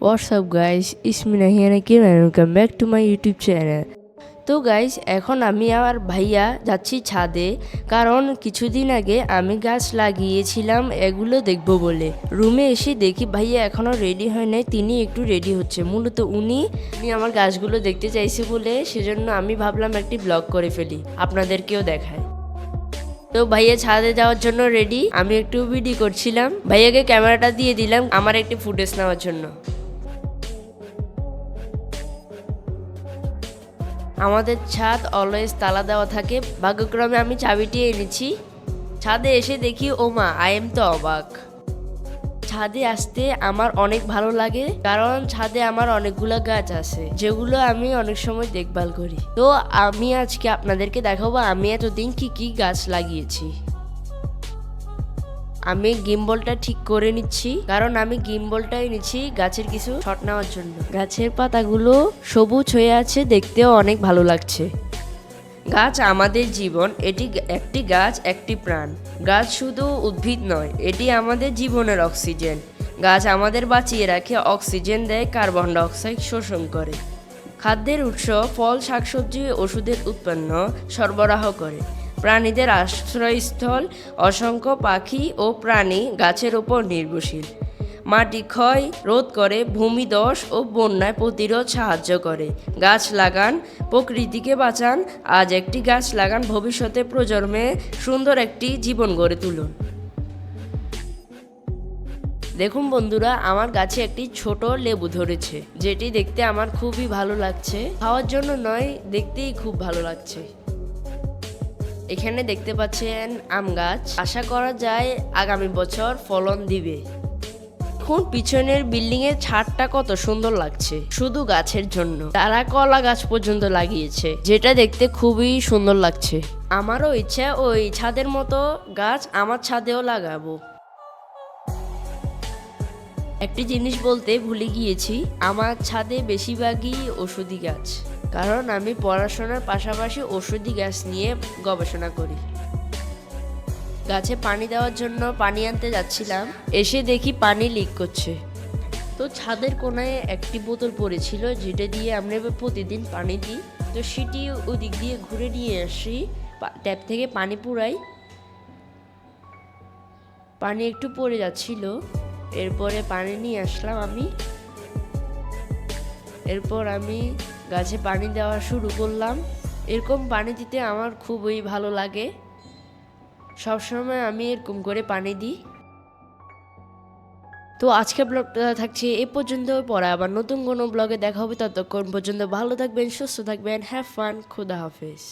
What's up guys, it's me Nahian again and welcome back to my YouTube channel. তো guys এখন আমি আর ভাইয়া যাচ্ছি ছাদে, কারণ কিছুদিন আগে আমি গাছ লাগিয়েছিলাম এগুলো দেখবো বলে। রুমে এসে দেখি ভাইয়া এখনও রেডি হয় নাই, তিনি একটু রেডি হচ্ছে। মূলত উনি আমার গাছগুলো দেখতে চাইছে বলে সেজন্য আমি ভাবলাম একটি ব্লগ করে ফেলি, আপনাদেরকেও দেখায়। তো ভাইয়া ছাদে যাওয়ার জন্য রেডি, আমি একটু ভিডিও করছিলাম, ভাইয়াকে ক্যামেরাটা দিয়ে দিলাম আমার একটি ফুটেজ নেওয়ার জন্য। আমাদের ছাদ অলওয়েজ তালা দেওয়া থাকে, ভাগ্যক্রমে আমি চাবিটি এনেছি। ছাদে এসে দেখি ও মা, আই এম তো অবাক। ছাদে আসতে আমার অনেক ভালো লাগে, কারণ ছাদে আমার অনেকগুলো গাছ আছে যেগুলো আমি অনেক সময় দেখভাল করি। তো আমি আজকে আপনাদেরকে দেখাবো আমি এতদিন কি কি গাছ লাগিয়েছি। আমি গিম্বলটা ঠিক করে নিচ্ছি, কারণ আমি গিম্বলটাই নিচ্ছি গাছের কিছু শট নেওয়ার জন্য। গাছের পাতাগুলো সবুজ হয়ে আছে, দেখতেও অনেক ভালো লাগছে। গাছ আমাদের জীবন, এটি একটি গাছ একটি প্রাণ। গাছ শুধু উদ্ভিদ নয়, এটি আমাদের জীবনের অক্সিজেন। গাছ আমাদের বাঁচিয়ে রাখে, অক্সিজেন দেয়, কার্বন ডাই অক্সাইড শোষণ করে। খাদ্যের উৎস, ফল, শাকসবজি, ওষুধের উৎপন্ন সরবরাহ করে। প্রাণীদের আশ্রয়স্থল, অসংখ্য পাখি ও প্রাণী গাছের ওপর নির্ভরশীল। মাটি ক্ষয় রোধ করে, ভূমিধস ও বন্যায় প্রতিরোধ সাহায্য করে। গাছ লাগান, প্রকৃতিকে বাঁচান। আজ একটি গাছ লাগান, ভবিষ্যতে প্রজন্মে সুন্দর একটি জীবন গড়ে তুলুন। দেখুন বন্ধুরা, আমার গাছে একটি ছোট লেবু ধরেছে, যেটি দেখতে আমার খুবই ভালো লাগছে। খাওয়ার জন্য নয়, দেখতেই খুব ভালো লাগছে। এখানে দেখতে পাচ্ছেন আম গাছ, আশা করা যায় আগামী বছর ফলন দিবে। এখন পিছনের বিল্ডিং এর ছাদটা কত সুন্দর লাগছে, শুধু গাছের জন্য। তারা কলা গাছ পর্যন্ত লাগিয়েছে, যেটা দেখতে খুবই সুন্দর লাগছে। আমারও ইচ্ছা ওই ছাদের মতো গাছ আমার ছাদেও লাগাবো। একটি জিনিস বলতে ভুলে গিয়েছি, আমার ছাদে বেশিরভাগই ওষুধি গাছ, কারণ আমি পড়াশোনার পাশাপাশি ওষুধি গাছ নিয়ে গবেষণা করি। গাছে পানি দেওয়ার জন্য পানি আনতে যাচ্ছিলাম, এসে দেখি পানি লিক করছে। তো ছাদের কোনায় একটি বোতল পড়েছিল, যেটা দিয়ে আমরা প্রতিদিন পানি দিই। তো সেটি ওদিক দিয়ে ঘুরে নিয়ে আসি, ট্যাপ থেকে পানি পুরাই। পানি একটু পড়ে যাচ্ছিল, এরপরে পানি নিয়ে আসলাম আমি। এরপর আমি গাছে পানি দেওয়া শুরু করলাম। এরকম পানি দিতে আমার খুবই ভালো লাগে, সবসময় আমি এরকম করে পানি দিই। তো আজকে ব্লগটা থাকছে এ পর্যন্ত, পরে আবার নতুন কোনো ব্লগে দেখা হবে। ততক্ষণ পর্যন্ত ভালো থাকবেন, সুস্থ থাকবেন, হ্যাভ ফান, খুদা হাফেজ।